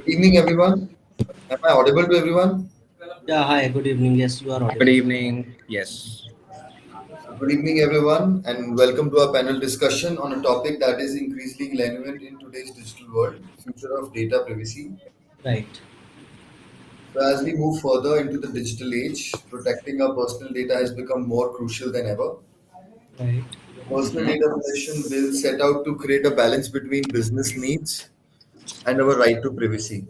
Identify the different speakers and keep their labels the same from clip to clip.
Speaker 1: Evening, everyone. Am I audible to everyone?
Speaker 2: Yeah, hi, good evening. Yes, you are
Speaker 3: Good
Speaker 2: audible.
Speaker 3: evening. Yes.
Speaker 1: Good evening, everyone, and welcome to our panel discussion on a topic that is increasingly relevant in today's digital world: future of data privacy.
Speaker 2: Right,
Speaker 1: So, as we move further into the digital age, protecting our personal data has become more crucial than ever.
Speaker 2: right.
Speaker 1: The Personal Data Protection Bill set out to create a balance between business needs and our right to privacy.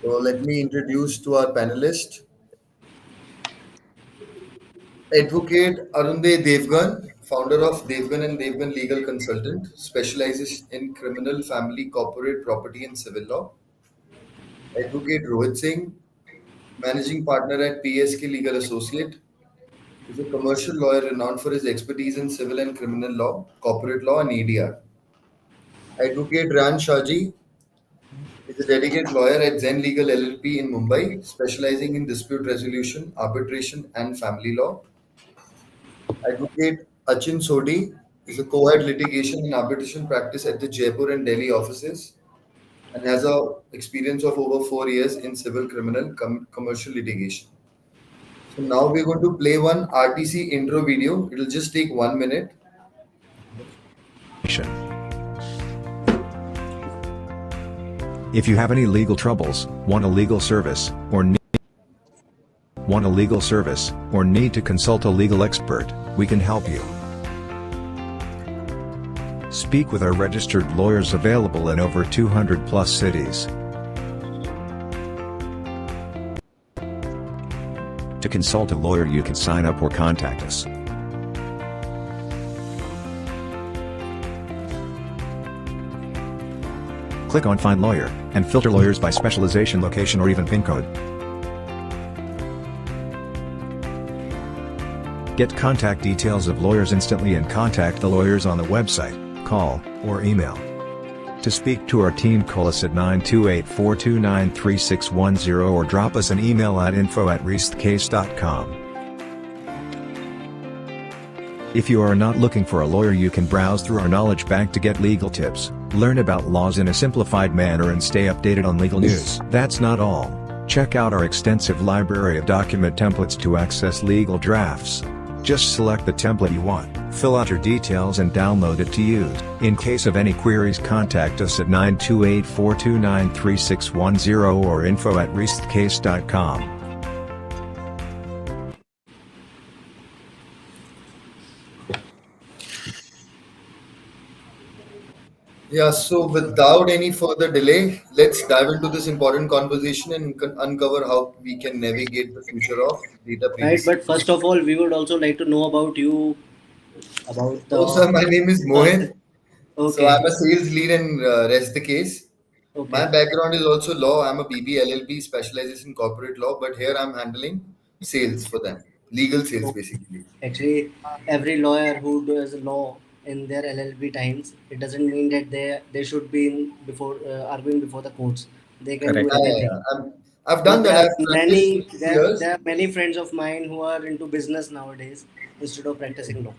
Speaker 1: So, let me introduce to our panelist. Advocate Arunday Devgan, founder of Devgan and Devgan Legal Consultant, specializes in criminal, family, corporate, property, and civil law. Advocate Rohit Singh, managing partner at PSK Legal Associate, is a commercial lawyer renowned for his expertise in civil and criminal law, corporate law, and ADR. Advocate Ran Shaji is a dedicated lawyer at Zen Legal LLP in Mumbai, specializing in dispute resolution, arbitration, and family law. Advocate Achin Sodhi is a co-head litigation and arbitration practice at the Jaipur and Delhi offices and has a experience of over 4 years in civil, criminal, commercial litigation. So now we're going to play one RTC intro video. It'll just take 1 minute.
Speaker 4: If you have any legal troubles, want a legal service, or need to consult a legal expert, we can help you. Speak with our registered lawyers available in over 200 plus cities. To consult a lawyer, you can sign up or contact us. Click on Find Lawyer, and filter lawyers by specialization, location, or even PIN code. Get contact details of lawyers instantly and contact the lawyers on the website, call, or email. To speak to our team, call us at 928-429-3610 or drop us an email at info@reistcase.com. If you are not looking for a lawyer, you can browse through our knowledge bank to get legal tips, learn about laws in a simplified manner, and stay updated on legal news. That's not all. Check out our extensive library of document templates to access legal drafts. Just select the template you want, fill out your details, and download it to use. In case of any queries, contact us at 928-429-3610 or info@reistcase.com.
Speaker 1: Yeah, so without any further delay, let's dive into this important conversation and uncover how we can navigate the future of data
Speaker 2: Right,
Speaker 1: privacy.
Speaker 2: but first of all, we would also like to know about you, about
Speaker 1: So, sir,
Speaker 2: the
Speaker 1: my name is
Speaker 2: person.
Speaker 1: Mohit. So I'm
Speaker 2: Okay,
Speaker 1: a sales lead and rest the case. My
Speaker 2: okay,
Speaker 1: background is also law. I'm a BB LLB, specializes in corporate law, but here I'm handling sales for them, legal sales
Speaker 2: okay.
Speaker 1: basically.
Speaker 2: Actually, every lawyer who does law in their LLB times, it doesn't mean that they should be in before arguing before the courts. They can do
Speaker 3: Correct.
Speaker 2: anything.
Speaker 1: I've
Speaker 2: So
Speaker 1: done that.
Speaker 2: there are
Speaker 1: I've practiced
Speaker 2: many
Speaker 1: 6 years.
Speaker 2: there are many friends of mine who are into business nowadays instead of practicing law.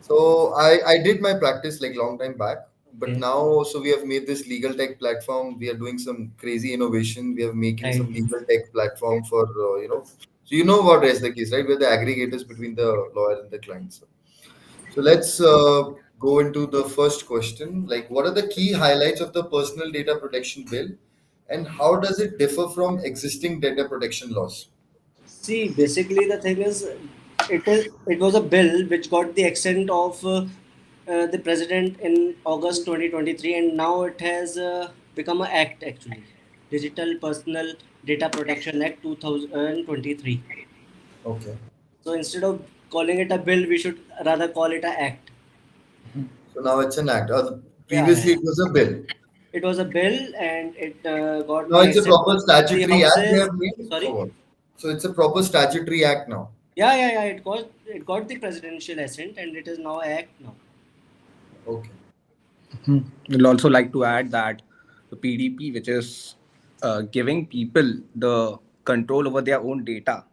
Speaker 1: So I did my practice like long time back, but
Speaker 2: Okay,
Speaker 1: now so we have made this legal tech platform. We are doing some crazy innovation. We are making
Speaker 2: right.
Speaker 1: some legal tech platform for So you know what rest the case, right? We're the aggregators between the lawyer and the client. So let's go into the first question. Like, what are the key highlights of the Personal Data Protection Bill, and how does it differ from existing data protection laws?
Speaker 2: See, basically the thing is, it was a bill which got the accent of the president in August 2023, and now it has become an act actually, Digital Personal Data Protection Act 2023.
Speaker 1: Okay.
Speaker 2: So instead of calling it a bill, we should rather call it a act.
Speaker 1: So now it's an act.
Speaker 2: Yeah, yeah,
Speaker 1: Previously,
Speaker 2: yeah.
Speaker 1: it was a bill.
Speaker 2: It was a bill, and it got
Speaker 1: Now
Speaker 2: the
Speaker 1: it's a
Speaker 2: accent
Speaker 1: proper
Speaker 2: of both the
Speaker 1: statutory act they
Speaker 2: houses.
Speaker 1: have made.
Speaker 2: Sorry.
Speaker 1: Or what? So it's a proper statutory act now.
Speaker 2: Yeah, yeah, yeah. It got the presidential assent, and it is now a act now.
Speaker 1: Okay.
Speaker 3: We'll also like to add that the PDP, which is giving people the control over their own data.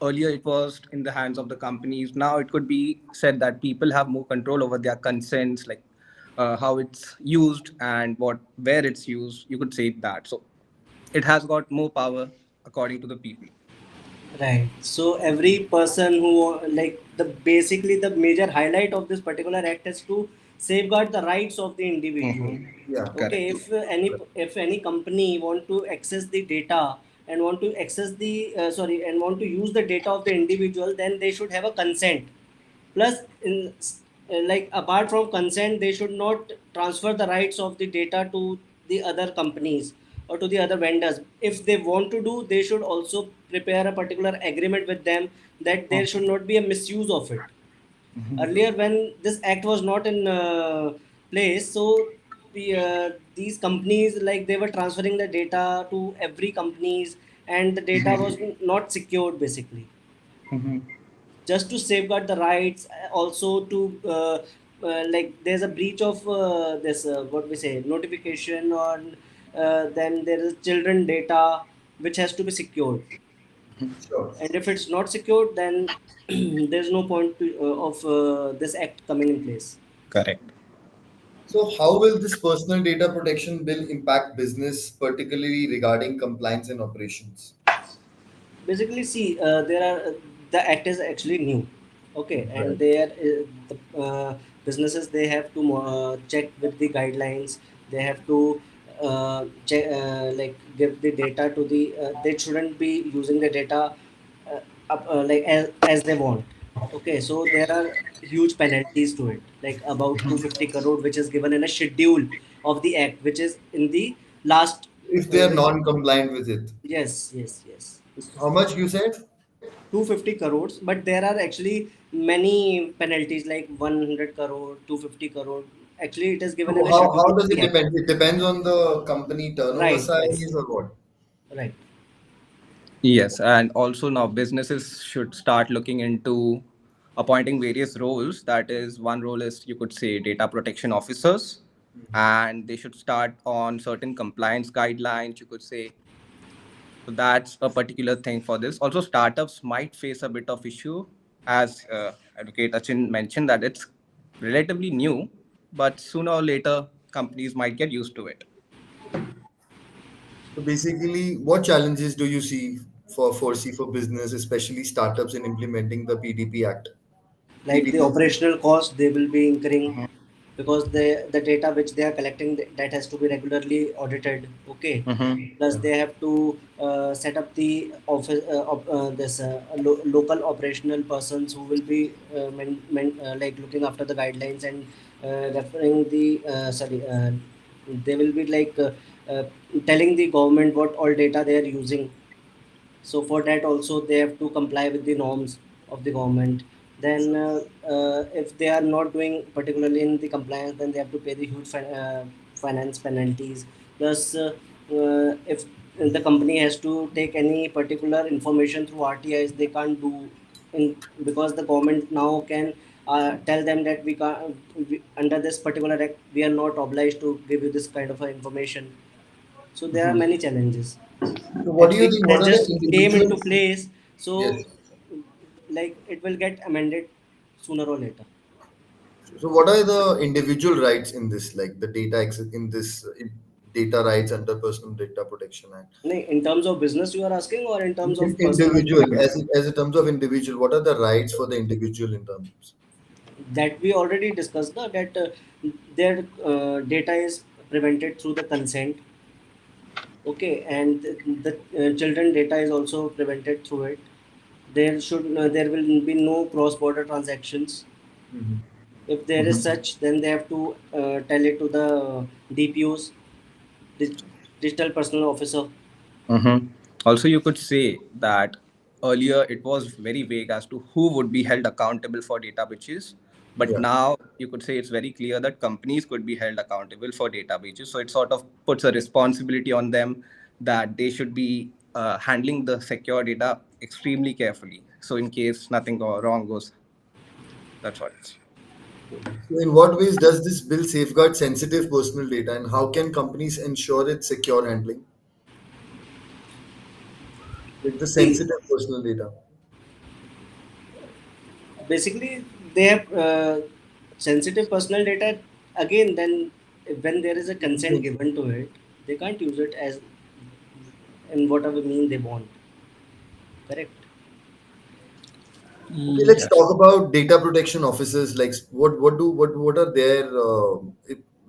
Speaker 3: Earlier, it was in the hands of the companies. Now, it could be said that people have more control over their consents, like how it's used and what where it's used. You could say that. So it has got more power according to the people.
Speaker 2: Right. So every person who like the basically the major highlight of this particular act is to safeguard the rights of the individual.
Speaker 3: Hmm.
Speaker 1: Yeah.
Speaker 2: Okay,
Speaker 3: Correct.
Speaker 2: if any company want to access the data and want to access the sorry and want to use the data of the individual, then they should have a consent. Plus, like apart from consent, they should not transfer the rights of the data to the other companies or to the other vendors. If they want to do, they should also prepare a particular agreement with them that there should not be a misuse of it. Earlier, when this act was not in place, so these companies, like, they were transferring the data to every companies, and the data was not secured basically, just to safeguard the rights. Also to like there's a breach of this what we say notification on, then there is children data which has to be secured,
Speaker 1: Sure.
Speaker 2: and if it's not secured, then there's no point of this act coming in place.
Speaker 3: Correct.
Speaker 1: So, how will this personal data protection bill impact business, particularly regarding compliance and operations?
Speaker 2: Basically, see, there are the act is actually new. Okay, and
Speaker 1: Right.
Speaker 2: they are the businesses, they have to check with the guidelines. They have to check, like, give the data to the they shouldn't be using the data like as they want. Okay, so there are huge penalties to it, like about 250 crore, which is given in a schedule of the act, which is in the last
Speaker 1: If they are
Speaker 2: which,
Speaker 1: non-compliant with it,
Speaker 2: yes, yes, yes,
Speaker 1: how much you said?
Speaker 2: 250 crores, but there are actually many penalties like 100 crore, 250 crore. Actually, it is given
Speaker 1: So
Speaker 2: in a
Speaker 1: how
Speaker 2: schedule of
Speaker 1: does it
Speaker 2: the act.
Speaker 1: depend? It depends on the company turnover
Speaker 2: Right, yes,
Speaker 1: size or what?
Speaker 2: right.
Speaker 3: Yes, and also now businesses should start looking into appointing various roles. That is, one role is, you could say, data protection officers, and they should start on certain compliance guidelines, you could say. So that's a particular thing for this. Also, startups might face a bit of issue, as Advocate Achin mentioned, that it's relatively new, but sooner or later, companies might get used to it.
Speaker 1: So basically, what challenges do you see for foresee for business, especially startups, in implementing the PDP Act?
Speaker 2: Like the
Speaker 1: PDP.
Speaker 2: operational cost they will be incurring, because the data which they are collecting, that has to be regularly audited. Okay,
Speaker 3: Mm-hmm.
Speaker 2: plus they have to set up the office this local operational persons who will be like looking after the guidelines and referring the sorry they will be like uh, telling the government what all data they are using. So for that also they have to comply with the norms of the government. Then if they are not doing particularly in the compliance, then they have to pay the huge finance penalties. Plus if the company has to take any particular information through RTIs, they can't do in, because the government now can tell them that we can't under this particular act we are not obliged to give you this kind of information. So there are many challenges.
Speaker 1: So what do you
Speaker 2: Actually,
Speaker 1: think?
Speaker 2: it
Speaker 1: What
Speaker 2: has
Speaker 1: are the
Speaker 2: just came into
Speaker 1: individuals?
Speaker 2: place, so
Speaker 1: Yes.
Speaker 2: like it will get amended sooner or later.
Speaker 1: So what are the individual rights in this, like the data in this data rights under Personal Data Protection Act?
Speaker 2: In terms of business, you are asking, or in terms of personal?
Speaker 1: Individual, as in terms of individual, what are the rights for the individual in terms?
Speaker 2: That we already discussed, that their data is prevented through the consent. Okay, and the children data is also prevented through it. There will be no cross border transactions.
Speaker 1: Mhm.
Speaker 2: If there is such, then they have to tell it to the DPOs, dig- digital personal officer.
Speaker 3: Mm-hmm. Also, you could say that earlier it was very vague as to who would be held accountable for data breaches, but
Speaker 1: Yeah.
Speaker 3: now you could say it's very clear that companies could be held accountable for data breaches. So it sort of puts a responsibility on them that they should be handling the secure data extremely carefully. So in case nothing wrong goes, that's what it's.
Speaker 1: So in what ways does this bill safeguard sensitive personal data, and how can companies ensure its secure handling? Like the
Speaker 2: See,
Speaker 1: sensitive personal data.
Speaker 2: basically, they have sensitive personal data. again, then when there is a consent given to it, they can't use it as in whatever mean they want. Correct.
Speaker 1: Okay, let's
Speaker 3: Yes.
Speaker 1: talk about data protection officers. Like, what are their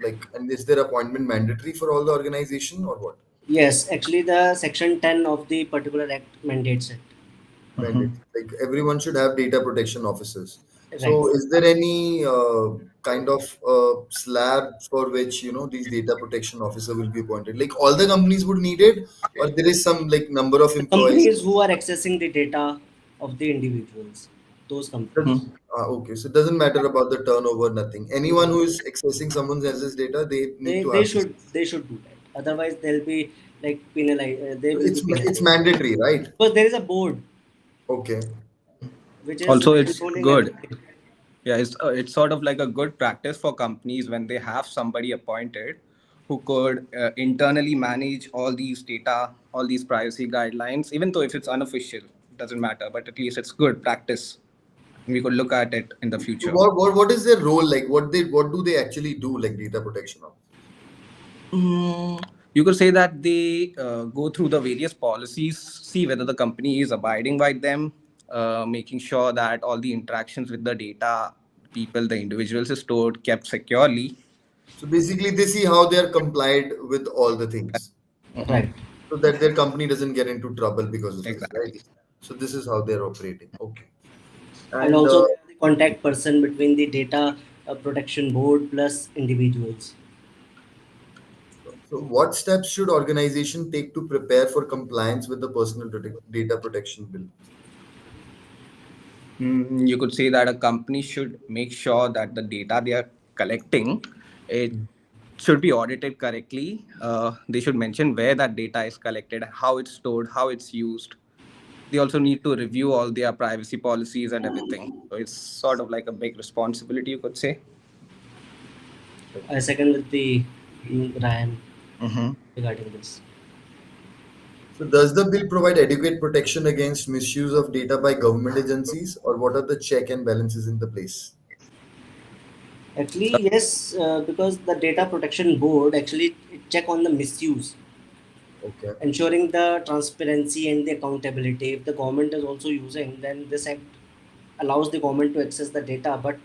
Speaker 1: like, and is their appointment mandatory for all the organization or what?
Speaker 2: Yes, actually, the section 10 of the particular act mandates it.
Speaker 1: Mandate. Like everyone should have data protection officers.
Speaker 2: Right.
Speaker 1: So, is there any kind of slab for which these data protection officer will be appointed? Like all the companies would need it, or there is some like number of
Speaker 2: The
Speaker 1: employees.
Speaker 2: companies who are accessing the data of the individuals, those companies,
Speaker 1: Okay, so it doesn't matter about the turnover, nothing. Anyone who is accessing someone else's data, they need to
Speaker 2: they
Speaker 1: have this.
Speaker 2: should they should do that. Otherwise, they'll be like penalized. They
Speaker 1: So
Speaker 2: will be
Speaker 1: it's
Speaker 2: penalized
Speaker 1: mandatory, right?
Speaker 2: because there is a board
Speaker 1: Okay.
Speaker 2: which is
Speaker 3: Also, it's
Speaker 2: controlling
Speaker 3: good.
Speaker 2: everything.
Speaker 3: Yeah, it's sort of like a good practice for companies when they have somebody appointed who could internally manage all these data, all these privacy guidelines, even though if it's unofficial, it doesn't matter, but at least it's good practice. We could look at it in the
Speaker 1: So
Speaker 3: future.
Speaker 1: what is their role like? What do they actually do like data protection officer?
Speaker 3: You could say that they go through the various policies, see whether the company is abiding by them, making sure that all the interactions with the data, people, the individuals is stored, kept securely.
Speaker 1: So basically, they see how they are complied with all the things,
Speaker 3: Mhm.
Speaker 2: Right.
Speaker 1: so that their company doesn't get into trouble because of this, right?
Speaker 3: Exactly.
Speaker 1: So this is how they're operating. Okay.
Speaker 2: And
Speaker 1: And
Speaker 2: also, they are the contact person between the data protection board plus individuals.
Speaker 1: so, what steps should organization take to prepare for compliance with the data protection bill?
Speaker 3: You could say that a company should make sure that the data they are collecting, it should be audited correctly. They should mention where that data is collected, how it's stored, how it's used. They also need to review all their privacy policies and everything. So it's sort of like a big responsibility, you could say.
Speaker 2: I second with the Ryan
Speaker 3: Mhm.
Speaker 2: regarding this.
Speaker 1: So, does the bill provide adequate protection against misuse of data by government agencies, or what are the check and balances in the place?
Speaker 2: Actually, yes, because the data protection board actually check on the misuse,
Speaker 1: Okay.
Speaker 2: ensuring the transparency and the accountability. If the government is also using, then this act allows the government to access the data, but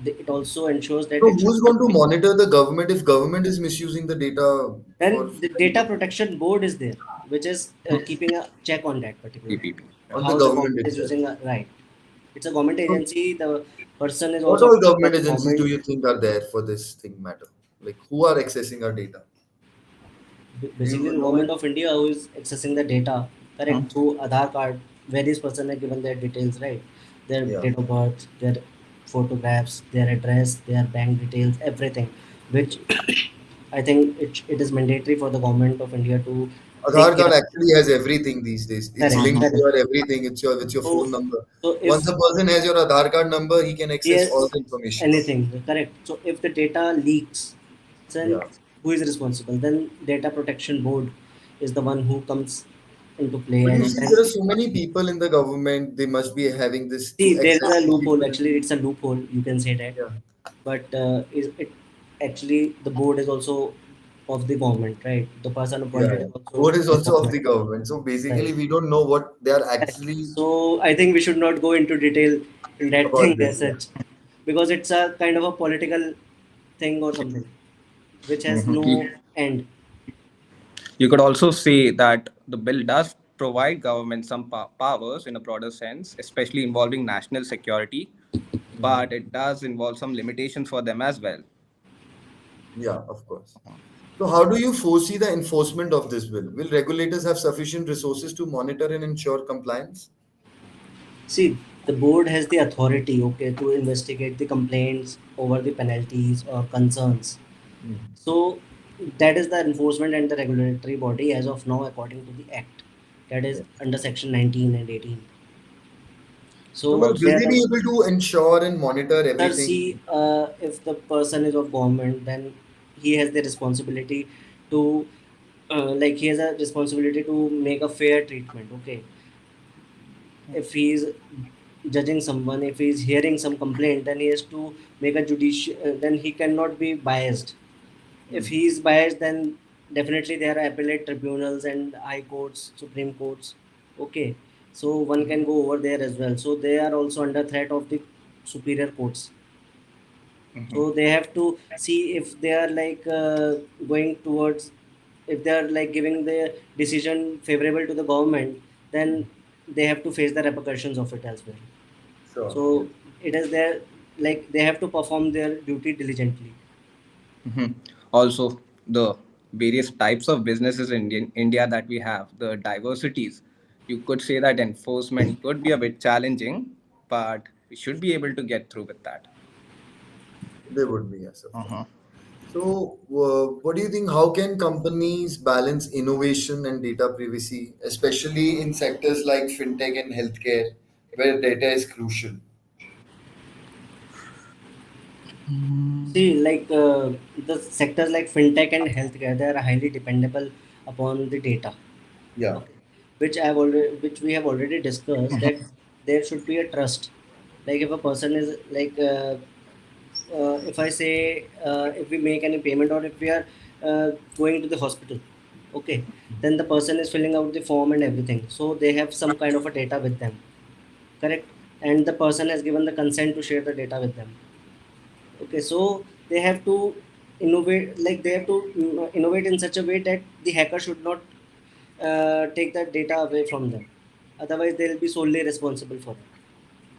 Speaker 2: it also ensures that
Speaker 1: So,
Speaker 2: it should
Speaker 1: who's
Speaker 2: not
Speaker 1: going to
Speaker 2: be.
Speaker 1: monitor the government if government is misusing the data for
Speaker 2: Then the data protection board is there, which is keeping a check on that particular thing.
Speaker 3: PPP.
Speaker 1: on the
Speaker 2: How the
Speaker 1: government
Speaker 2: government is
Speaker 1: itself?
Speaker 2: using a right. It's a government
Speaker 1: So,
Speaker 2: agency. The person is
Speaker 1: what
Speaker 2: also
Speaker 1: all
Speaker 2: approved by
Speaker 1: government
Speaker 2: the
Speaker 1: agencies do
Speaker 2: government.
Speaker 1: you think are there for this thing matter? Like, who are accessing our data? Do
Speaker 2: Basically
Speaker 1: you
Speaker 2: the
Speaker 1: know
Speaker 2: government
Speaker 1: it?
Speaker 2: of India who is accessing the data, correct,
Speaker 3: Mhm.
Speaker 2: through Aadhaar card. Various person are given their details, right? Their
Speaker 1: Yeah.
Speaker 2: date of birth, their photographs, their address, their bank details, everything, which I think it is mandatory for the government of India to take
Speaker 1: Aadhaar
Speaker 2: care
Speaker 1: card
Speaker 2: of.
Speaker 1: actually has everything these days. It's
Speaker 2: Correct,
Speaker 1: linked to
Speaker 2: correct.
Speaker 1: your everything. It's your
Speaker 2: So,
Speaker 1: phone number.
Speaker 2: so
Speaker 1: Once
Speaker 2: if
Speaker 1: a person has your Aadhaar card number, he can access all
Speaker 2: yes,
Speaker 1: the information.
Speaker 2: anything, correct. So if the data leaks, then
Speaker 1: Yeah.
Speaker 2: who is responsible? Then data protection board is the one who comes into play,
Speaker 1: But you
Speaker 2: and
Speaker 1: see,
Speaker 2: then
Speaker 1: there are so many people in the government. They must be having this
Speaker 2: see,
Speaker 1: to
Speaker 2: there is
Speaker 1: access
Speaker 2: a
Speaker 1: to
Speaker 2: loophole.
Speaker 1: people.
Speaker 2: Actually, it's a loophole. You can say that,
Speaker 1: Yeah.
Speaker 2: but is it actually the board is also of the government, right? The person
Speaker 1: Yeah,
Speaker 2: appointed
Speaker 1: yeah.
Speaker 2: is also
Speaker 1: Board is
Speaker 2: the
Speaker 1: also of
Speaker 2: government,
Speaker 1: the government. So
Speaker 2: right?
Speaker 1: basically, we don't know what they are
Speaker 2: Correct.
Speaker 1: actually
Speaker 2: So I think we should not go into detail in that
Speaker 1: about
Speaker 2: thing
Speaker 1: this.
Speaker 2: as
Speaker 1: Yeah.
Speaker 2: such, because it's a kind of a political thing or something which has
Speaker 3: Mhm.
Speaker 2: no end.
Speaker 3: You could also say that the bill does provide government some powers in a broader sense, especially involving national security, but it does involve some limitations for them as well.
Speaker 1: Yeah, of course. So how do you foresee the enforcement of this bill? Will regulators have sufficient resources to monitor and ensure compliance?
Speaker 2: See, the board has the authority, okay, to investigate the complaints over the penalties or concerns. So that is the enforcement and the regulatory body as of now, according to the act. That is
Speaker 1: Yeah.
Speaker 2: under section 19 and 18.
Speaker 1: So,
Speaker 2: So
Speaker 1: but
Speaker 2: they
Speaker 1: will
Speaker 2: are
Speaker 1: they
Speaker 2: the
Speaker 1: be able to ensure and monitor
Speaker 2: sir.
Speaker 1: everything?
Speaker 2: See, if the person is of government, then he has the responsibility to, like, he has a responsibility to make a fair treatment. Okay, if he is judging someone, if he is hearing some complaint, then he has to make a judicial. Then he cannot be biased. If he is biased, then definitely there are appellate tribunals and high courts, supreme courts. Okay, so one can go over there as well. So they are also under threat of the superior courts. So they have to see if they are like going towards, if they are like giving the decision favorable to the government, then they have to face the repercussions of it as well.
Speaker 1: Sure. Yeah.
Speaker 2: So it is their, like they have to perform their duty diligently.
Speaker 3: Also, the various types of businesses in India that we have, the diversities, you could say that enforcement could be a bit challenging, but we should be able to get through with that.
Speaker 1: They would be, yes, of course. So, what do you think? How can companies balance innovation and data privacy, especially in sectors like fintech and healthcare, where data is crucial?
Speaker 2: See, like the sectors like fintech and healthcare, they are highly dependable upon the data.
Speaker 1: Yeah.
Speaker 2: Okay, which we have already discussed, that there should be a trust. Like if a person is like, if I say, if we make any payment, or if we are going to the hospital, okay, then the person is filling out the form and everything. So they have some kind of a data with them, correct? And the person has given the consent to share the data with them. Okay, so they have to innovate, like they have to innovate in such a way that the hacker should not take that data away from them. Otherwise, they'll be solely responsible for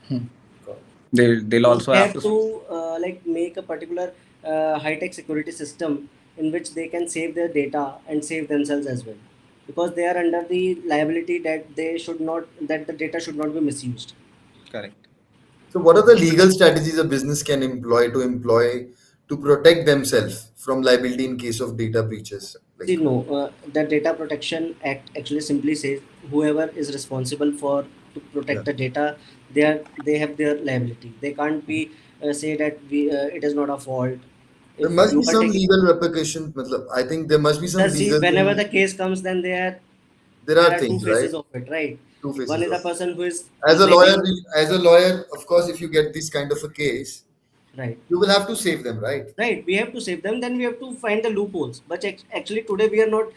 Speaker 2: it.
Speaker 1: Got it.
Speaker 3: They'll
Speaker 2: So
Speaker 3: also
Speaker 2: they
Speaker 3: have
Speaker 2: have
Speaker 3: to.
Speaker 2: to like make a particular high-tech security system in which they can save their data and save themselves as well, because they are under the liability that they should not, that the data should not be misused.
Speaker 3: Correct.
Speaker 1: So, what are the legal strategies a business can employ to protect themselves from liability in case of data breaches?
Speaker 2: See,
Speaker 1: Like,
Speaker 2: no, the Data Protection Act actually simply says whoever is responsible for to
Speaker 1: yeah,
Speaker 2: protect the data, they have their liability. They can't be say that we it is not a fault.
Speaker 1: there
Speaker 2: If
Speaker 1: must
Speaker 2: you
Speaker 1: be
Speaker 2: are
Speaker 1: some
Speaker 2: taking,
Speaker 1: legal repercussions. matlab, I think there must be some
Speaker 2: see,
Speaker 1: legal
Speaker 2: whenever
Speaker 1: thing.
Speaker 2: the case comes, then
Speaker 1: There
Speaker 2: there
Speaker 1: are
Speaker 2: are two
Speaker 1: things, right?
Speaker 2: faces of it, right?
Speaker 1: Two
Speaker 2: One
Speaker 1: faces
Speaker 2: is
Speaker 1: of
Speaker 2: the
Speaker 1: it.
Speaker 2: person who is
Speaker 1: As a lawyer,
Speaker 2: complaining,
Speaker 1: of course, if you get this kind of a case,
Speaker 2: right?
Speaker 1: you will have to save them, right?
Speaker 2: Right, we have to save them. Then we have to find the loopholes. But actually, today we are not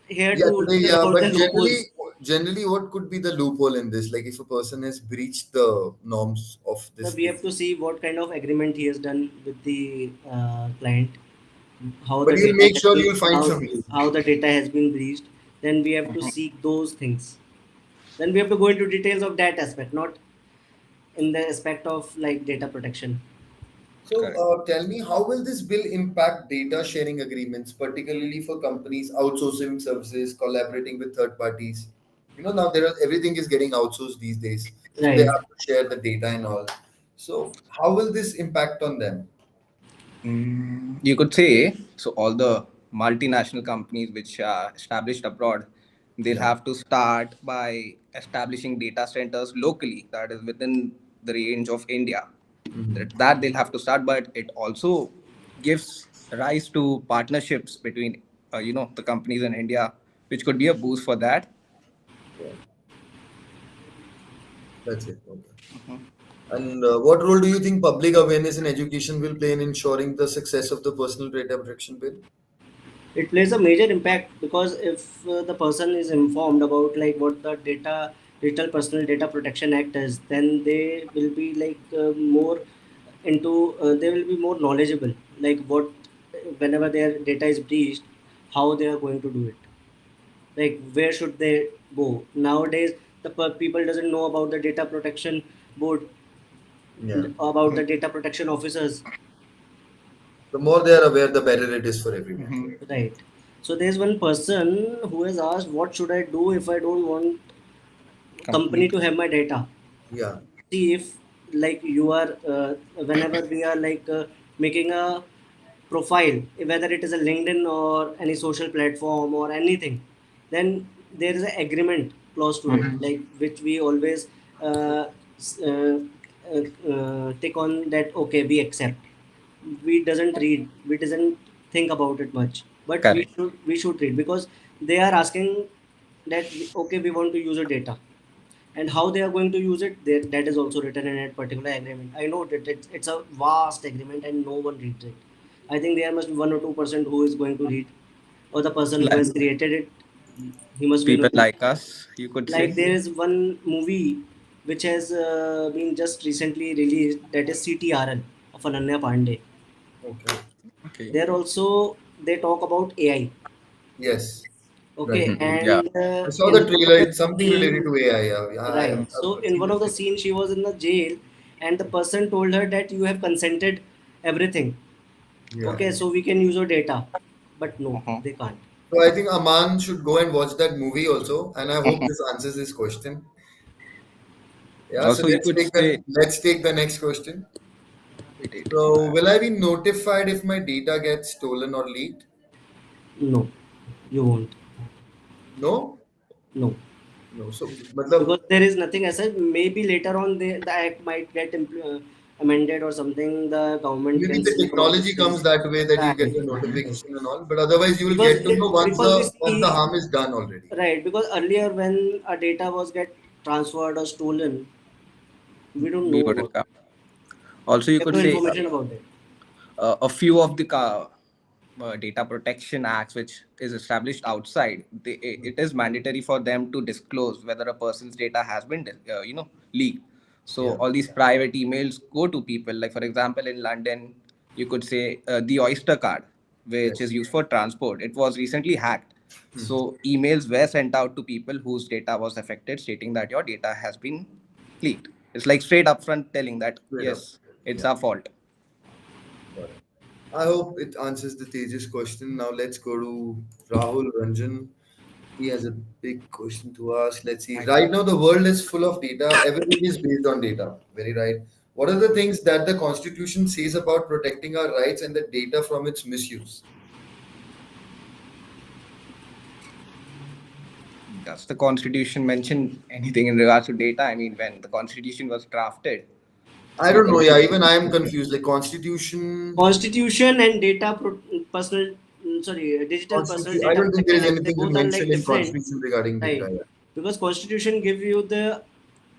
Speaker 2: here
Speaker 1: Yeah,
Speaker 2: to
Speaker 1: today,
Speaker 2: discuss
Speaker 1: yeah,
Speaker 2: about the
Speaker 1: but
Speaker 2: loopholes.
Speaker 1: generally, what could be the loophole in this? Like, if a person has breached the norms of
Speaker 2: So
Speaker 1: this
Speaker 2: we have to
Speaker 1: business,
Speaker 2: see what kind of agreement he has done with the client, how
Speaker 1: but
Speaker 2: the
Speaker 1: you'll
Speaker 2: data
Speaker 1: make
Speaker 2: has
Speaker 1: sure
Speaker 2: been,
Speaker 1: you'll find
Speaker 2: how
Speaker 1: some way.
Speaker 2: how the data has been breached. Then we have to seek those things. Then we have to go into details of that aspect, not in the aspect of like data protection.
Speaker 1: So,
Speaker 3: Correct.
Speaker 1: tell me, how will this bill impact data sharing agreements, particularly for companies outsourcing services, collaborating with third parties? Now everything is getting outsourced these days, so they
Speaker 2: Right.
Speaker 1: have to share the data and all. So, how will this impact on them?
Speaker 3: You could say so. All the multinational companies which are established abroad, they'll
Speaker 1: Yeah.
Speaker 3: have to start by establishing data centers locally, that is within the range of India. That they'll have to start, but it also gives rise to partnerships between the companies in India, which could be a boost for that.
Speaker 1: Yeah, that's it. Okay. And what role do you think public awareness and education will play in ensuring the success of the personal data protection bill?
Speaker 2: It plays a major impact, because if the person is informed about like what the digital personal data protection act is, then they will be like more into they will be more knowledgeable, like what, whenever their data is breached, how they are going to do it, like where should they go. Nowadays the people doesn't know about the data protection board,
Speaker 1: Yeah.
Speaker 2: about the data protection officers.
Speaker 1: The more they are aware, the better it is for everyone.
Speaker 3: Mhm.
Speaker 2: Right. So there's one person who has asked, what should I do if I don't want
Speaker 3: Company.
Speaker 2: company to have my data?
Speaker 1: Yeah.
Speaker 2: See, if like you are whenever we are like making a profile, whether it is a LinkedIn or any social platform or anything, then there is an agreement clause to it, like which we always tick on that. Okay, we accept. We doesn't read. We doesn't think about it much, but
Speaker 3: Correct.
Speaker 2: we should read, because they are asking that okay, we want to use your data. and how they are going to use it, that is also written in a particular agreement. I know that it's a vast agreement and no one reads it. I think there must be 1 or 2% who is going to read, or the person who
Speaker 3: Like
Speaker 2: has created it, he must be
Speaker 3: people
Speaker 2: looking.
Speaker 3: like us, you could
Speaker 2: Like
Speaker 3: say.
Speaker 2: there is one movie which has been just recently released, that is CTRL of Ananya Pandey.
Speaker 1: Okay.
Speaker 3: Okay.
Speaker 2: There also they talk about AI.
Speaker 1: Yes. Right.
Speaker 2: Okay,
Speaker 3: Mhm. Yeah.
Speaker 2: and
Speaker 1: I saw
Speaker 2: in
Speaker 1: the
Speaker 2: one of
Speaker 1: trailer.
Speaker 2: the
Speaker 1: It's something related
Speaker 2: scene,
Speaker 1: to AI. Yeah, yeah,
Speaker 2: right. So
Speaker 1: I've
Speaker 2: in
Speaker 1: seen
Speaker 2: one
Speaker 1: the
Speaker 2: of the
Speaker 1: trailer.
Speaker 2: scenes, she was in the jail, and the person told her that you have consented everything.
Speaker 1: Yeah.
Speaker 2: Okay, so we can use your data, but no,
Speaker 3: Mhm.
Speaker 2: they can't.
Speaker 1: So I think Aman should go and watch that movie also, and I hope this answers this question. Yeah. So
Speaker 3: Also, you could say
Speaker 1: let's take the next question.
Speaker 3: data.
Speaker 1: So will I be notified if my data gets stolen or leaked?
Speaker 2: No, you won't.
Speaker 1: No.
Speaker 2: No,
Speaker 1: No. So, matlab,
Speaker 2: because there is nothing as such. Maybe later on, the act might get amended or something. The government
Speaker 1: maybe
Speaker 2: can
Speaker 1: the
Speaker 2: see about these
Speaker 1: technology
Speaker 2: things.
Speaker 1: comes that way that you get
Speaker 2: Right.
Speaker 1: the notification and all, but otherwise you will
Speaker 2: Because
Speaker 1: get to know
Speaker 2: because we
Speaker 1: once the
Speaker 2: see,
Speaker 1: harm is done already.
Speaker 2: right, because earlier when a data was get transferred or stolen, we don't
Speaker 3: We
Speaker 2: know
Speaker 3: wouldn't
Speaker 2: about
Speaker 3: come.
Speaker 2: it.
Speaker 3: Also,
Speaker 2: We
Speaker 3: you
Speaker 2: have
Speaker 3: could
Speaker 2: no
Speaker 3: say
Speaker 2: information about it.
Speaker 3: a few of the data protection acts which is established outside, it is mandatory for them to disclose whether a person's data has been leaked. So
Speaker 1: Yeah.
Speaker 3: all these private emails go to people, like for example in London, you could say the Oyster card, which is
Speaker 1: Yes.
Speaker 3: used for transport, it was recently hacked.
Speaker 1: Hmm.
Speaker 3: So emails were sent out to people whose data was affected, stating that your data has been leaked. It's like straight upfront telling that
Speaker 1: Straight up.
Speaker 3: yes, it's
Speaker 1: Yeah.
Speaker 3: our fault.
Speaker 1: Got it. I hope it answers the Tejas question. Now let's go to Rahul Ranjan. He has a big question to ask. Let's see. Right now, the world is full of data. Everything is based on data. Very right. What are the things that the Constitution says about protecting our rights and the data from its misuse?
Speaker 3: Does the Constitution mention anything in regards to data? I mean, when the Constitution was drafted,
Speaker 1: I
Speaker 3: the
Speaker 1: don't know. Yeah,
Speaker 3: Constitution.
Speaker 1: even I am confused. Like Constitution,
Speaker 2: Constitution and data personal, sorry, digital personal
Speaker 1: Constitution. I
Speaker 2: data
Speaker 1: don't think there
Speaker 2: protection
Speaker 1: is
Speaker 2: act, they
Speaker 1: anything to
Speaker 2: both are like
Speaker 1: mention in
Speaker 2: different,
Speaker 1: Constitution regarding
Speaker 2: right?
Speaker 1: data. Yeah.
Speaker 2: Because Constitution give you the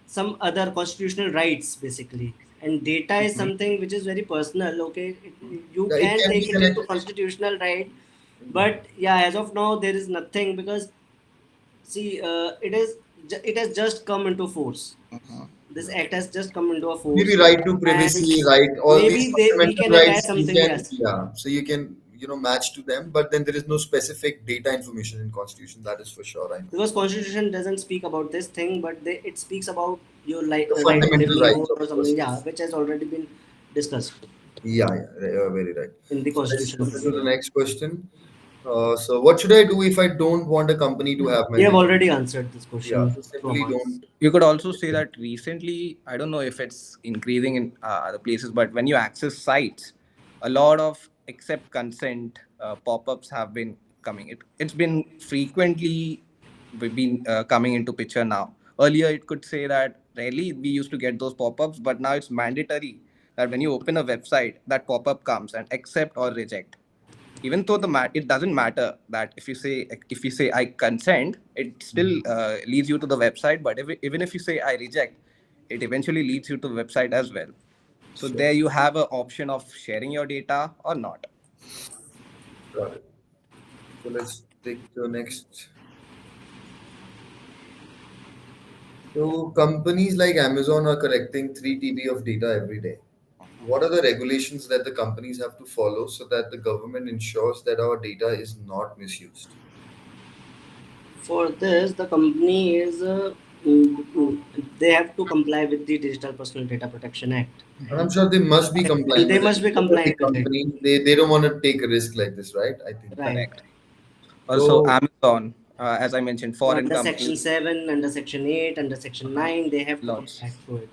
Speaker 2: some other constitutional rights basically, and data is
Speaker 3: Mhm.
Speaker 2: something which is very personal. Okay, you
Speaker 1: Yeah, it
Speaker 2: can
Speaker 1: can be
Speaker 2: take it into
Speaker 1: connected.
Speaker 2: constitutional right,
Speaker 1: Yeah.
Speaker 2: but yeah, as of now there is nothing, because see, it has just come into force. This
Speaker 1: Right.
Speaker 2: act has just come into a
Speaker 1: Maybe
Speaker 2: force,
Speaker 1: right to
Speaker 2: and
Speaker 1: privacy, right? All these
Speaker 2: maybe we
Speaker 1: fundamental
Speaker 2: can attach
Speaker 1: rights you
Speaker 2: something,
Speaker 1: can,
Speaker 2: yes,
Speaker 1: yeah. So you can, match to them, but then there is no specific data information in Constitution. That is for sure. I know
Speaker 2: because Constitution doesn't speak about this thing, but it speaks about your
Speaker 1: the
Speaker 2: right of
Speaker 1: fundamental rights
Speaker 2: livelihood
Speaker 1: of
Speaker 2: or
Speaker 1: the
Speaker 2: something, yeah,
Speaker 1: persons.
Speaker 2: which has already been discussed
Speaker 1: Yeah, yeah, you're very right.
Speaker 2: in the
Speaker 1: So let's
Speaker 2: Constitution of
Speaker 1: move to the
Speaker 2: India.
Speaker 1: next question. So what should I do if I don't want a company to have my
Speaker 2: We have
Speaker 1: data?
Speaker 2: already answered this
Speaker 1: Yeah,
Speaker 2: question
Speaker 1: so
Speaker 2: to
Speaker 1: simply
Speaker 2: Aman's.
Speaker 1: don't.
Speaker 3: You could also say that recently, I don't know if it's increasing in other places, but when you access sites, a lot of accept consent pop-ups have been coming. It's been frequently been coming into picture now. Earlier, it could say that rarely we used to get those pop-ups, but now it's mandatory that when you open a website, that pop-up comes and accept or reject. Even though it doesn't matter that if you say I consent, it still leads you to the website, but even if you say I reject, it eventually leads you to the website as well. So
Speaker 1: Sure,
Speaker 3: there you have an option of sharing your data or not.
Speaker 1: got it. So let's take the next. So companies like Amazon are collecting 3 TB of data every day. What are the regulations that the companies have to follow so that the government ensures that our data is not misused?
Speaker 2: For this, the company is they have to comply with the Digital Personal Data Protection Act,
Speaker 1: And I'm sure they must be
Speaker 2: and
Speaker 1: complying
Speaker 2: they
Speaker 1: with it
Speaker 2: must be
Speaker 1: because they're the
Speaker 2: compliant with it,
Speaker 1: company. They don't want to take a risk like this, right? I think.
Speaker 2: right?
Speaker 3: Correct. Also,
Speaker 1: So
Speaker 3: Amazon, as I mentioned,
Speaker 2: So
Speaker 3: foreign
Speaker 2: under
Speaker 3: company,
Speaker 2: Section 7, under Section 8, under Section 9, they have to
Speaker 3: lots.
Speaker 2: comply to it.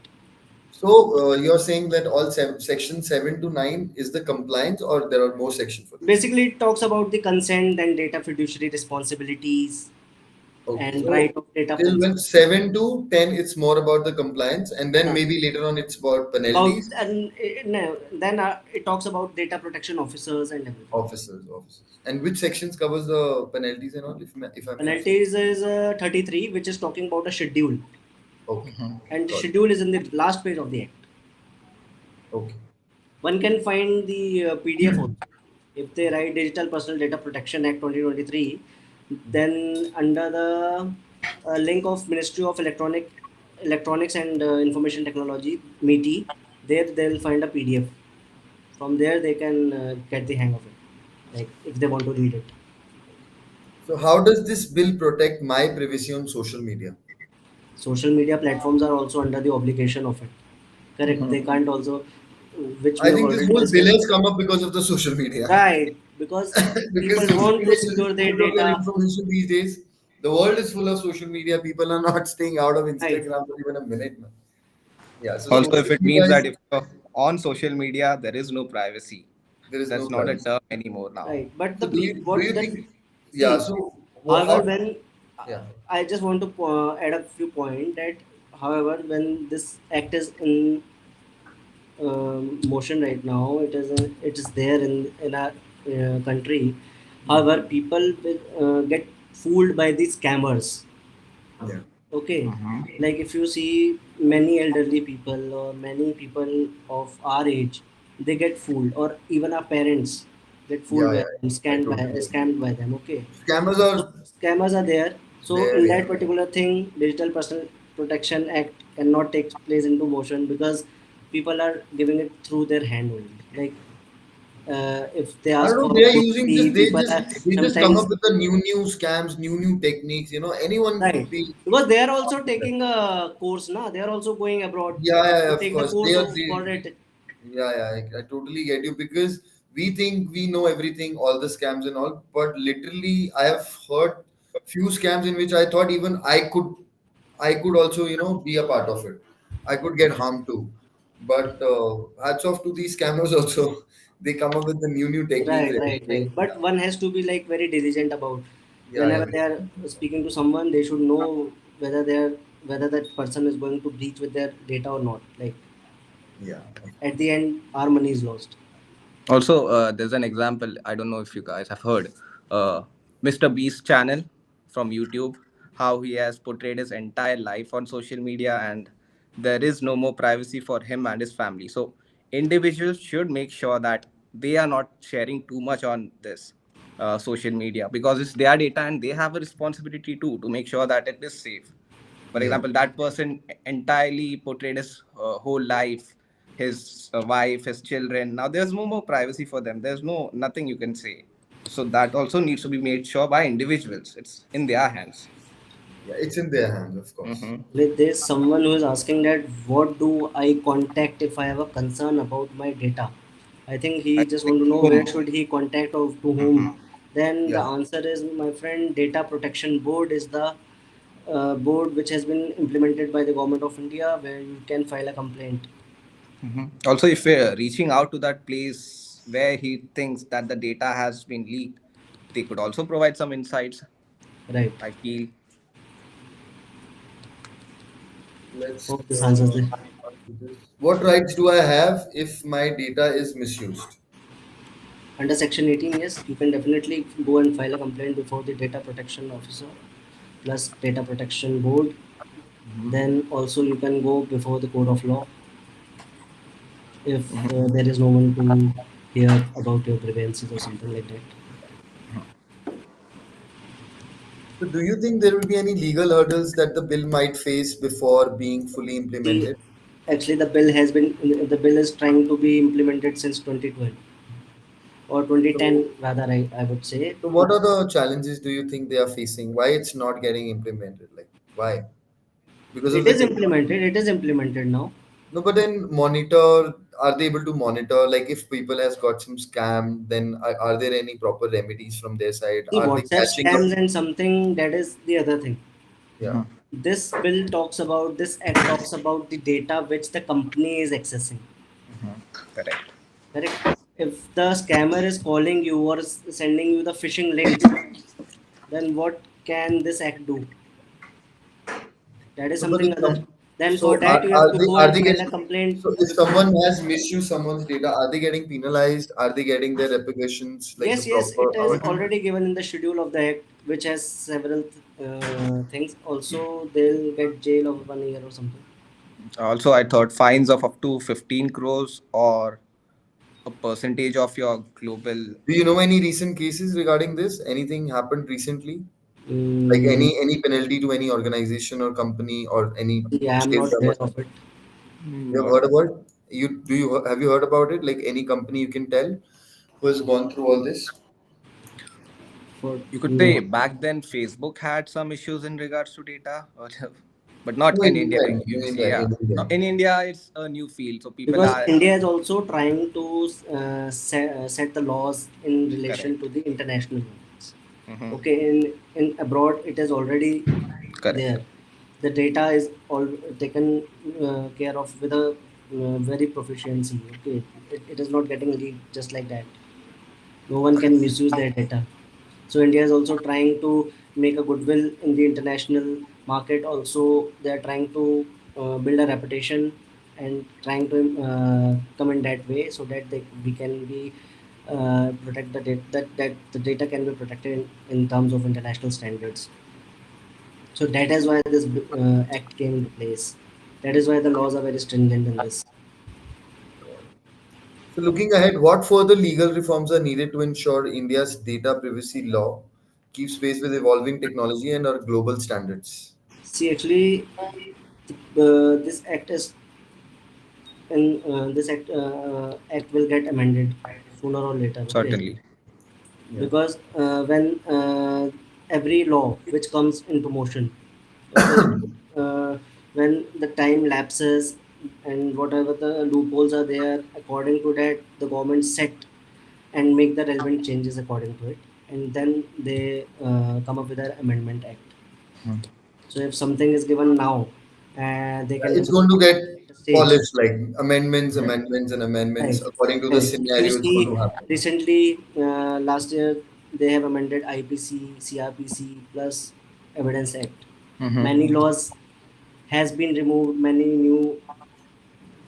Speaker 1: you're saying that all section 7 to 9 is the compliance, or there are more sections for this?
Speaker 2: Basically, it talks about the consent and data fiduciary responsibilities
Speaker 1: Okay,
Speaker 2: and
Speaker 1: so
Speaker 2: right of data
Speaker 1: till when
Speaker 2: privacy.
Speaker 1: 7 to 10, it's more about the compliance, and then
Speaker 2: Uh,
Speaker 1: maybe later on it's about
Speaker 2: about
Speaker 1: penalties.
Speaker 2: and no, then it talks about data protection officers and everything.
Speaker 1: Officers. And which sections covers the penalties and all, if I may ask?
Speaker 2: Penalties is 33, which is talking about a schedule.
Speaker 1: Okay.
Speaker 2: and
Speaker 1: Got it.
Speaker 2: schedule is in the last page of the act.
Speaker 1: Okay.
Speaker 2: One can find the PDF also. If they write Digital Personal Data Protection Act 2023, then under the link of Ministry of Electronics and Information Technology (MITI), there they'll find a PDF. From there they can get the hang of it, like if they want to read it.
Speaker 1: So how does this bill protect my privacy on social media?
Speaker 2: Social media platforms are also under the obligation of it. Correct. They can't also, which we
Speaker 1: I
Speaker 2: have
Speaker 1: think this
Speaker 2: already
Speaker 1: whole bill
Speaker 2: discussed.
Speaker 1: has come up because of the social media.
Speaker 2: Right, because
Speaker 1: Because
Speaker 2: people
Speaker 1: social
Speaker 2: want
Speaker 1: media
Speaker 2: to
Speaker 1: is
Speaker 2: secure their
Speaker 1: full of your
Speaker 2: data.
Speaker 1: information these days. The world is full of social media. People are not staying out of
Speaker 2: Right,
Speaker 1: Instagram for even a minute, man. Yeah, so
Speaker 3: Also,
Speaker 1: social
Speaker 3: if it
Speaker 1: media
Speaker 3: means that
Speaker 1: is,
Speaker 3: if you're on social media, there is no privacy.
Speaker 1: there is no
Speaker 3: That's not a
Speaker 1: privacy.
Speaker 3: term anymore now.
Speaker 2: right. But
Speaker 1: So
Speaker 2: the people,
Speaker 1: do
Speaker 2: what
Speaker 1: you
Speaker 2: that,
Speaker 1: think? Yeah.
Speaker 2: see,
Speaker 1: So
Speaker 2: however,
Speaker 1: how?
Speaker 2: when
Speaker 1: Yeah.
Speaker 2: I just want to add a few points that, however, when this act is in motion right now, it is there in our country. However, people will get fooled by these scammers.
Speaker 1: Yeah.
Speaker 2: Okay, like if you see many elderly people or many people of our age, they get fooled, or even our parents get fooled
Speaker 1: Yeah.
Speaker 2: by
Speaker 1: Yeah.
Speaker 2: them,
Speaker 1: I totally agree.
Speaker 2: scammed by them. Okay,
Speaker 1: Scammers
Speaker 2: so
Speaker 1: are
Speaker 2: scammers are there. So
Speaker 1: there.
Speaker 2: in
Speaker 1: Yeah.
Speaker 2: that particular thing, Digital Personal Protection Act cannot take place into motion because people are giving it through their hand only. Like if they
Speaker 1: I don't
Speaker 2: ask
Speaker 1: know.
Speaker 2: for
Speaker 1: They are using
Speaker 2: OTP,
Speaker 1: just
Speaker 2: people are
Speaker 1: they just come up
Speaker 2: sometimes
Speaker 1: with the new scams, new techniques. Anyone
Speaker 2: right,
Speaker 1: could be.
Speaker 2: because they are also taking a course. Na, they are also going abroad
Speaker 1: Yeah,
Speaker 2: to
Speaker 1: of
Speaker 2: take the
Speaker 1: course.
Speaker 2: course for it.
Speaker 1: I totally get you because we think we know everything, all the scams and all, but literally, I have heard few scams in which I thought even I could also, be a part of it. I could get harmed too. But hats off to these scammers also. They come up with the new techniques
Speaker 2: Right,
Speaker 1: every
Speaker 2: right,
Speaker 1: day.
Speaker 2: right. But one has to be like very diligent about
Speaker 1: Yeah,
Speaker 2: whenever they
Speaker 1: very.
Speaker 2: are speaking to someone, they should know whether they are whether that person is going to breach with their data or not. Like
Speaker 1: Yeah, of
Speaker 2: at
Speaker 1: course.
Speaker 2: the end, our money is lost.
Speaker 3: Also, there's an example. I don't know if you guys have heard Mr. Beast channel from YouTube, how he has portrayed his entire life on social media, and there is no more privacy for him and his family. So, individuals should make sure that they are not sharing too much on this social media because it's their data and they have a responsibility too to make sure that it is safe. For
Speaker 1: Yeah.
Speaker 3: example, that person entirely portrayed his whole life, his wife, his children. Now there's no more privacy for them. There's nothing you can say. So that also needs to be made sure by individuals. It's in their hands.
Speaker 1: Yeah, it's in their hands, of course.
Speaker 3: Mm-hmm.
Speaker 2: There's someone who is asking that what do I contact if I have a concern about my data? I think he
Speaker 3: I
Speaker 2: just
Speaker 3: think
Speaker 2: want to know where
Speaker 3: whom.
Speaker 2: should he contact or to whom.
Speaker 3: Mm-hmm.
Speaker 2: Then the
Speaker 1: Yeah.
Speaker 2: answer is, my friend, Data Protection Board is the board which has been implemented by the government of India, where you can file a complaint.
Speaker 3: Mm-hmm. Also, if we're reaching out to that place where he thinks that the data has been leaked, they could also provide some insights.
Speaker 2: Right.
Speaker 3: I feel.
Speaker 1: Let's
Speaker 2: Hope this answers the.
Speaker 1: answer this. What rights do I have if my data is misused?
Speaker 2: Under Section 18, yes, you can definitely go and file a complaint before the Data Protection Officer plus Data Protection Board. Then also you can go before the court of law if there is no one to hear about your grievances or something like that.
Speaker 1: So, do you think there will be any legal hurdles that the bill might face before being fully
Speaker 2: The
Speaker 1: implemented?
Speaker 2: actually the bill is trying to be implemented since 2012 or
Speaker 1: So,
Speaker 2: 2010 rather. I would say
Speaker 1: so what are the challenges do you think they are facing? Why it's not getting implemented? Like, why? Because of
Speaker 2: it
Speaker 1: the
Speaker 2: is
Speaker 1: technology?
Speaker 2: implemented. It is implemented now.
Speaker 1: No, but then monitor. Are they able to monitor? Like, if people has got some scam, then are there any proper remedies from their side?
Speaker 2: The
Speaker 1: Are they
Speaker 2: WhatsApp
Speaker 1: catching up?
Speaker 2: scams and something, that is the other thing.
Speaker 1: Yeah.
Speaker 2: This bill talks about, this act talks about the data which the company is accessing.
Speaker 3: Mhm. Correct.
Speaker 2: Correct. If the scammer is calling you or sending you the phishing links, then what can this act do? That is
Speaker 1: No, but
Speaker 2: something other. Then
Speaker 1: So
Speaker 2: for that you have to go
Speaker 1: are
Speaker 2: and
Speaker 1: they
Speaker 2: file a
Speaker 1: getting,
Speaker 2: complaint
Speaker 1: so if
Speaker 2: with the.
Speaker 1: someone has misused someone's data, are they getting penalized? Are they getting their repercussions like the
Speaker 2: Yes, yes,
Speaker 1: proper
Speaker 2: it is
Speaker 1: how
Speaker 2: already given in the schedule of the act, which has several things. Also, they'll get jail of 1 year or something.
Speaker 3: Also, I thought fines of up to 15 crores or a percentage of your global.
Speaker 1: do you know any recent cases regarding this? Anything happened recently? Like
Speaker 2: Mm,
Speaker 1: any penalty to any organization or company or any
Speaker 2: yeah, I'm
Speaker 1: state
Speaker 2: not aware
Speaker 1: government?
Speaker 2: of it.
Speaker 1: You have
Speaker 3: Not.
Speaker 1: heard about you do you have you heard about it? Like any company you can tell who has gone through all this?
Speaker 2: For
Speaker 3: You could say
Speaker 2: no,
Speaker 3: back then Facebook had some issues in regards to data, but not
Speaker 1: No,
Speaker 3: in
Speaker 1: in
Speaker 3: India.
Speaker 1: England,
Speaker 3: You
Speaker 1: in
Speaker 3: say,
Speaker 1: England,
Speaker 3: yeah.
Speaker 1: in
Speaker 3: No,
Speaker 1: England.
Speaker 3: in India, it's a new field, so people
Speaker 2: because
Speaker 3: are
Speaker 2: India is also trying to set the laws in relation to
Speaker 3: correct.
Speaker 2: the international ones.
Speaker 3: Hmm.
Speaker 2: Okay, in abroad it is already
Speaker 3: Correct.
Speaker 2: there. The data is all taken care of with a very proficiency. Okay, it is not getting leaked just like that. No one can misuse their data. So India is also trying to make a goodwill in the international market. Also they are trying to build a reputation and trying to come in that way so that we can be protect the data, that the data can be protected in terms of international standards. So that is why this act came into place. That is why the laws are very stringent in this.
Speaker 1: So looking ahead, what further legal reforms are needed to ensure India's data privacy law keeps pace with evolving technology and our global standards?
Speaker 2: See, actually, this act is and this act will get amended sooner or later. Okay,
Speaker 3: Certainly.
Speaker 1: Yeah.
Speaker 2: because when every law which comes into motion, okay, when the time lapses and whatever the loopholes are there, according to that the government set and make the relevant changes according to it, and then they come up with an amendment act. So if something is given now, they can
Speaker 1: It's
Speaker 2: remove
Speaker 1: going to
Speaker 2: it
Speaker 1: get
Speaker 2: at a later stage.
Speaker 1: polished, like amendments, and amendments
Speaker 2: Right,
Speaker 1: according to the
Speaker 2: right. If you
Speaker 1: scenario. It's going
Speaker 2: see
Speaker 1: to happen.
Speaker 2: recently, last year they have amended IPC, CRPC plus Evidence Act. Many
Speaker 3: Mm-hmm.
Speaker 2: laws has been removed. Many new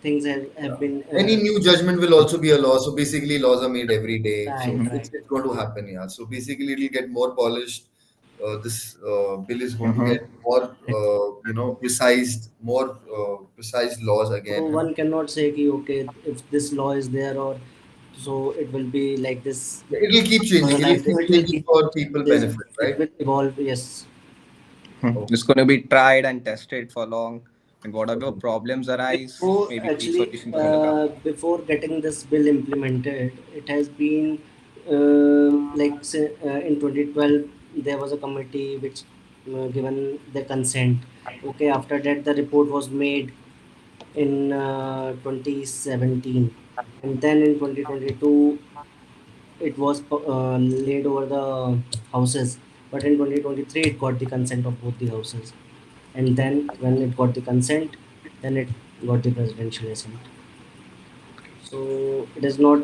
Speaker 2: things have been
Speaker 1: Any new judgment will also be a law. So basically, laws are made every day.
Speaker 2: right,
Speaker 1: So
Speaker 2: right.
Speaker 1: it's going to happen. Yeah. So basically, it'll get more polished. This bill is going to
Speaker 3: Mm-hmm.
Speaker 1: get more, precise laws
Speaker 2: So
Speaker 1: again. You know,
Speaker 2: one cannot say ki, okay, if this law is there or so it will be like this
Speaker 1: it'll keep
Speaker 2: for the
Speaker 1: changing. It'll
Speaker 2: life.
Speaker 1: keep
Speaker 2: It will
Speaker 1: changing
Speaker 2: keep
Speaker 1: for people
Speaker 2: this.
Speaker 1: benefit,
Speaker 2: It
Speaker 1: right?
Speaker 2: will evolve. Yes.
Speaker 3: It's going to be tried and tested for long, and whatever
Speaker 1: Okay.
Speaker 3: problems arise,
Speaker 2: Before
Speaker 3: maybe
Speaker 2: actually,
Speaker 3: solutions are going to come.
Speaker 2: before getting this bill implemented, it has been like say, in 2012 there was a committee which given the consent. Okay, after that the report was made in 2017, and then in 2022 it was laid over the houses. But in 2023 it got the consent of both the houses, and then when it got the consent, then it got the presidential assent. So it is not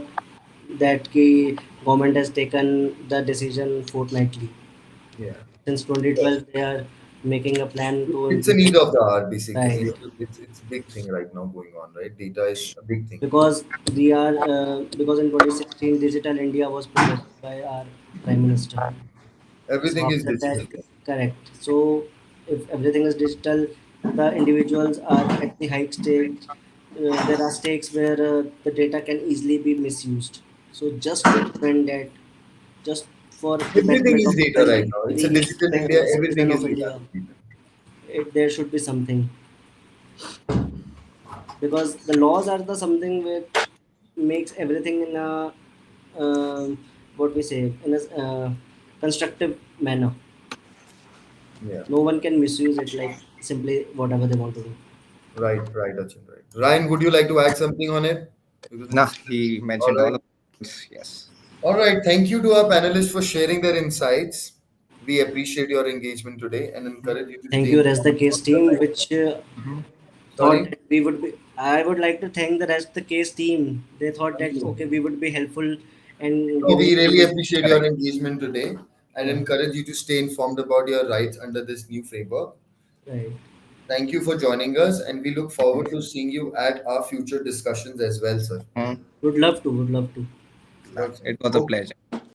Speaker 2: that the government has taken the decision fortnightly.
Speaker 1: Yeah.
Speaker 2: Since 2012 they are making a plan to
Speaker 1: It's a
Speaker 2: implement.
Speaker 1: need of the hour, basically.
Speaker 2: Right,
Speaker 1: It's a big thing right now going on, right? Data is a big thing.
Speaker 2: because we are because in 2016 digital India was promoted by our prime minister. So
Speaker 1: Everything is
Speaker 2: after that,
Speaker 1: digital.
Speaker 2: correct. So if everything is digital, the individuals are at the high stage. There are stakes where the data can easily be misused. So just to prevent that, just for the
Speaker 1: Everything
Speaker 2: betterment
Speaker 1: is
Speaker 2: of
Speaker 1: data right now. It's a
Speaker 2: every
Speaker 1: digital India.
Speaker 2: citizen
Speaker 1: Everything is
Speaker 2: of
Speaker 1: data.
Speaker 2: India, there should be something, because the laws are the something which makes everything in a what we say in a constructive manner.
Speaker 1: Yeah.
Speaker 2: No one can misuse it like simply whatever they want to do.
Speaker 1: Right, right, Achin, right. Ryan, would you like to add something on it? Because
Speaker 3: Nah,
Speaker 1: it's
Speaker 3: he
Speaker 1: all
Speaker 3: mentioned all
Speaker 1: right.
Speaker 3: the points. Yes.
Speaker 1: All right. Thank you to our panelists for sharing their insights. We appreciate your engagement today and encourage you to
Speaker 2: Thank
Speaker 1: stay
Speaker 2: you, rest the
Speaker 1: informed
Speaker 2: case
Speaker 1: about your
Speaker 2: team,
Speaker 1: rights.
Speaker 2: which thought
Speaker 1: Sorry?
Speaker 2: that we would be. I would like to thank the rest of the case team. They thought
Speaker 1: Thank
Speaker 2: that
Speaker 1: you.
Speaker 2: okay, we would be helpful and
Speaker 1: No,
Speaker 2: giving
Speaker 1: we really
Speaker 2: you
Speaker 1: appreciate your
Speaker 3: Correct.
Speaker 1: engagement today and
Speaker 2: right,
Speaker 1: encourage you to stay informed about your rights under this new framework.
Speaker 2: right.
Speaker 1: Thank you for joining us, and we look forward to seeing you at our future discussions as well, sir.
Speaker 3: Mm.
Speaker 2: Would love to. Would love to.
Speaker 1: Sure, sir.
Speaker 3: It was a
Speaker 1: Okay.
Speaker 3: pleasure.